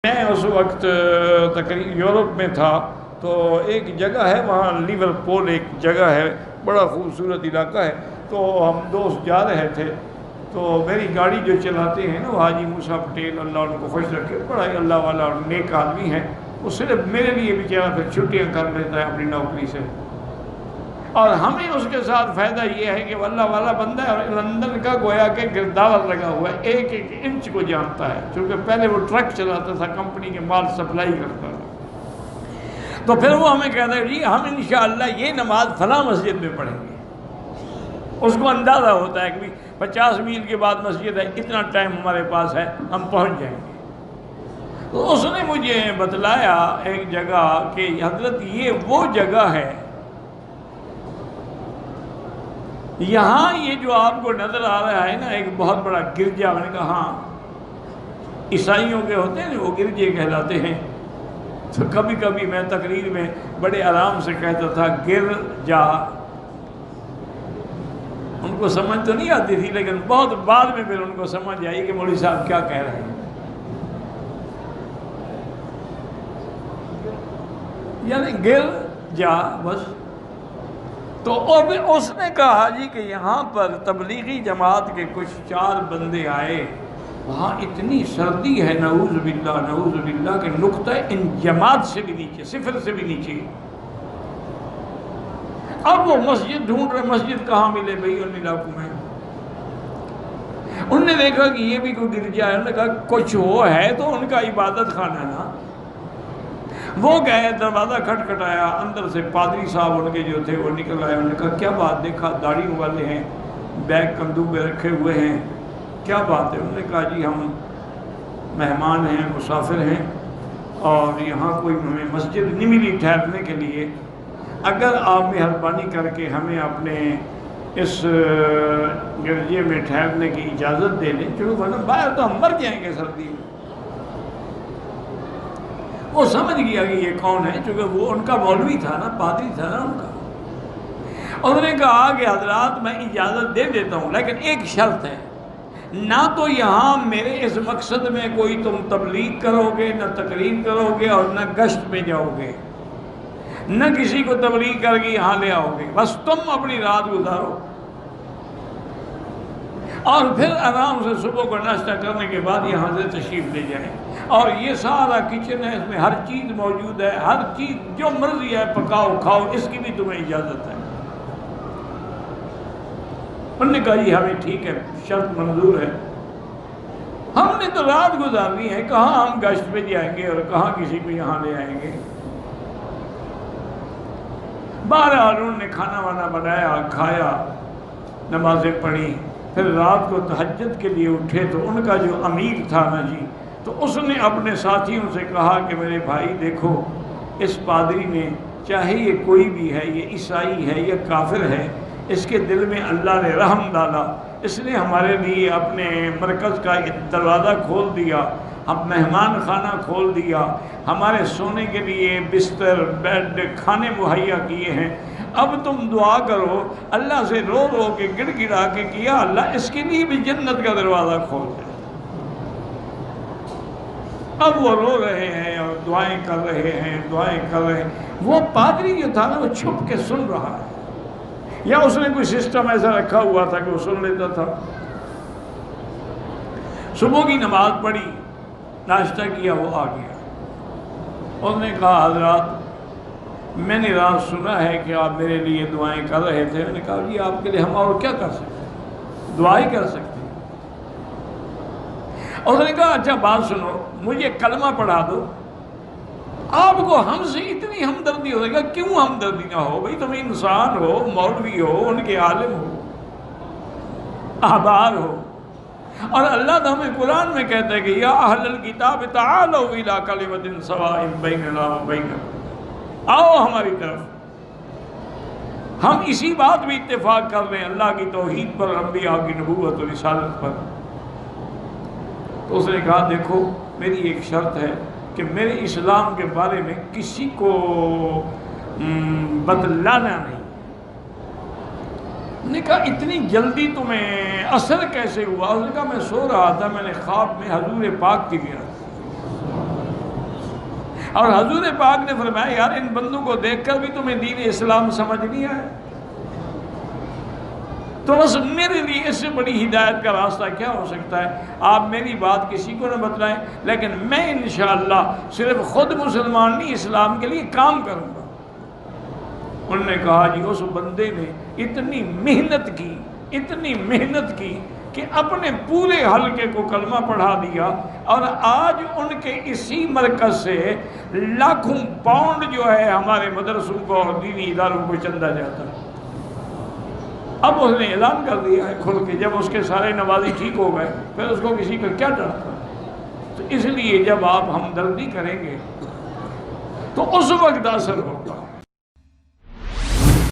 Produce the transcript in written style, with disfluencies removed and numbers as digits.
میں اس وقت تقریباً یورپ میں تھا، تو ایک جگہ ہے وہاں لیورپول ایک جگہ ہے، بڑا خوبصورت علاقہ ہے۔ تو ہم دوست جا رہے تھے، تو میری گاڑی جو چلاتے ہیں نا وہ حاجی موسیٰ پٹیل، اللہ ان کو خوش رکھے، بڑا ہی اللہ والا اور نیک آدمی ہے۔ وہ صرف میرے لیے بیچارہ پھر چھٹیاں کر لیتا ہے اپنی نوکری سے، اور ہمیں اس کے ساتھ فائدہ یہ ہے کہ وہ اللہ والا بندہ ہے، اور لندن کا گویا کہ گرداور لگا ہوا ہے، ایک ایک انچ کو جانتا ہے، کیونکہ پہلے وہ ٹرک چلاتا تھا، کمپنی کے مال سپلائی کرتا تھا۔ تو پھر وہ ہمیں کہتا ہے جی ہم انشاءاللہ یہ نماز فلاں مسجد میں پڑھیں گے۔ اس کو اندازہ ہوتا ہے کہ 50 میل کے بعد مسجد ہے، اتنا ٹائم ہمارے پاس ہے، ہم پہنچ جائیں گے۔ تو اس نے مجھے بتلایا ایک جگہ کہ حضرت یہ وہ جگہ ہے، یہاں یہ جو آپ کو نظر آ رہا ہے نا ایک بہت بڑا گرجا۔ میں نے کہا ہاں، عیسائیوں کے ہوتے ہیں وہ گرجے کہلاتے ہیں۔ تو کبھی کبھی میں تقریر میں بڑے آرام سے کہتا تھا گر جا، ان کو سمجھ تو نہیں آتی تھی، لیکن بہت بعد میں پھر ان کو سمجھ آئی کہ مولوی صاحب کیا کہہ رہے ہیں، یعنی گر جا بس۔ تو اس نے کہا جی کہ یہاں پر تبلیغی جماعت کے کچھ 4 بندے آئے، وہاں اتنی سردی ہے، نعوذ باللہ کہ نقطہ ان جماعت سے بھی نیچے، صفر سے بھی نیچے۔ اب وہ مسجد ڈھونڈ رہے، مسجد کہاں ملے بھئی ان علاقوں میں۔ انہوں نے دیکھا کہ یہ بھی کوئی گرجا ہے، انہوں نے کہا کچھ وہ ہے تو ان کا عبادت خانہ نا۔ وہ گئے، دروازہ کھٹکھٹایا، اندر سے پادری صاحب ان کے جو تھے وہ نکل آئے۔ انہوں نے کہا کیا بات، دیکھا داڑھی والے ہیں، بیگ کندھوں پہ رکھے ہوئے ہیں، کیا بات ہے؟ انہوں نے کہا جی ہم مہمان ہیں، مسافر ہیں، اور یہاں کوئی ہمیں مسجد نہیں ملی ٹھہرنے کے لیے، اگر آپ مہربانی کر کے ہمیں اپنے اس گرجے میں ٹھہرنے کی اجازت دے دیں، چونکہ ورنہ باہر تو ہم مر جائیں گے سردی میں۔ وہ سمجھ گیا کہ یہ کون ہے، چونکہ وہ ان کا مولوی تھا نا، پادری تھا نا ان کا۔ انہوں نے کہا کہ حضرات میں اجازت دے دیتا ہوں، لیکن ایک شرط ہے، نہ تو یہاں میرے اس مقصد میں کوئی تم تبلیغ کرو گے، نہ تقریر کرو گے، اور نہ گشت پہ جاؤ گے، نہ کسی کو تبلیغ کر کے یہاں لے آؤ گے، بس تم اپنی رات گزارو، اور پھر آرام سے صبح کو ناشتہ کرنے کے بعد یہاں سے تشریف لے جائیں۔ اور یہ سارا کچن ہے، اس میں ہر چیز موجود ہے، ہر چیز جو مرضی ہے پکاؤ کھاؤ، اس کی بھی تمہیں اجازت ہے۔ انہوں نے کہا جی ہمیں ٹھیک ہے، شرط منظور ہے۔ ہم نے تو رات گزارنی ہے، کہاں ہم گشت پہ جائیں گے اور کہاں کسی کو یہاں لے آئیں گے۔ بہرحال انہوں نے کھانا وانا بنایا، کھایا، نمازیں پڑھی، پھر رات کو تہجد کے لیے اٹھے۔ تو ان کا جو امیر تھا نا جی، تو اس نے اپنے ساتھیوں سے کہا کہ میرے بھائی دیکھو، اس پادری نے، چاہے یہ کوئی بھی ہے، یہ عیسائی ہے یا کافر ہے، اس کے دل میں اللہ نے رحم ڈالا، اس نے ہمارے لیے اپنے مرکز کا دروازہ کھول دیا، ہم مہمان خانہ کھول دیا، ہمارے سونے کے لیے بستر، بیڈ، کھانے مہیا کیے ہیں۔ اب تم دعا کرو، اللہ سے رو رو کے گڑ گڑا کے کیا اللہ اس کے لیے بھی جنت کا دروازہ کھول دے۔ اب وہ رو رہے ہیں اور دعائیں کر رہے ہیں، دعائیں کر رہے ہیں۔ وہ پادری جو تھا نا وہ چھپ کے سن رہا ہے، یا اس نے کوئی سسٹم ایسا رکھا ہوا تھا کہ وہ سن لیتا تھا۔ صبح کی نماز پڑھی، ناشتہ کیا، وہ آ گیا۔ انہوں نے کہا حضرات میں نے رات سنا ہے کہ آپ میرے لیے دعائیں کر رہے تھے۔ میں نے کہا جی آپ کے لیے ہم اور کیا کر سکتے ہیں، دعائیں کر سکتے ہیں۔ انہوں نے کہا اچھا بات سنو، مجھے کلمہ پڑھا دو۔ آپ کو ہم سے اتنی ہمدردی ہو گا، کیوں ہمدردی نہ ہو بھائی، تم انسان ہو، مولوی ہو، ان کے عالم ہو، احبار ہو، اور اللہ تو ہمیں قرآن میں کہتا ہے کہ یا اہل الکتاب تعالوا الی کلمۃ سواء بیننا وبینکم، آؤ ہماری طرف، ہم اسی بات میں اتفاق کر لیں، اللہ کی توحید پر، انبیاء کی نبوت اور رسالت پر۔ تو اس نے کہا دیکھو میری ایک شرط ہے کہ میرے اسلام کے بارے میں کسی کو بتلانا نہیں۔ نے کہا اتنی جلدی تمہیں اثر کیسے ہوا؟ اس نے کہا میں سو رہا تھا، میں نے خواب میں حضور پاک کی گیا، اور حضور پاک نے فرمایا یار ان بندوں کو دیکھ کر بھی تمہیں دین اسلام سمجھ نہیں آیا؟ تو بس میرے لیے اس سے بڑی ہدایت کا راستہ کیا ہو سکتا ہے؟ آپ میری بات کسی کو نہ بتلائیں، لیکن میں انشاءاللہ صرف خود مسلمان نہیں، اسلام کے لیے کام کروں گا۔ انہوں نے کہا جی اس بندے نے اتنی محنت کی کہ اپنے پورے حلقے کو کلمہ پڑھا دیا، اور آج ان کے اسی مرکز سے لاکھوں پاؤنڈ جو ہے ہمارے مدرسوں کو اور دینی اداروں کو چندہ جاتا ہے۔ اب اس نے اعلان کر دیا ہے کھل کے، جب اس کے سارے نوازی ٹھیک ہو گئے پھر اس کو کسی کا کیا ڈر تھا؟ تو اس لیے جب آپ ہمدردی کریں گے تو اس وقت اثر ہوگا۔